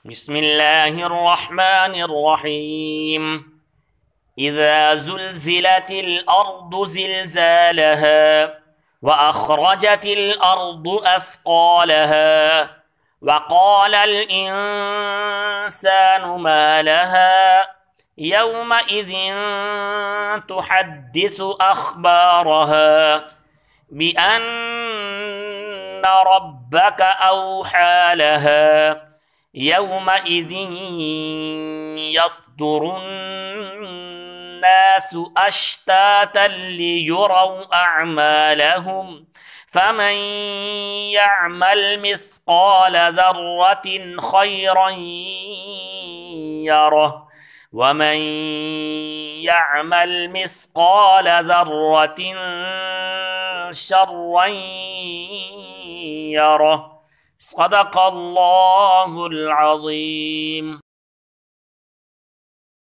بسم الله الرحمن الرحيم. إذا زلزلت الأرض زلزالها وأخرجت الأرض أثقالها وقال الإنسان ما لها يومئذ تحدث أخبارها بأن ربك أوحى لها يومئذ يصدر الناس أشتاتا ليروا أعمالهم فمن يعمل مثقال ذرة خيرا يره ومن يعمل مثقال ذرة شرا يره. صدق الله العظيم.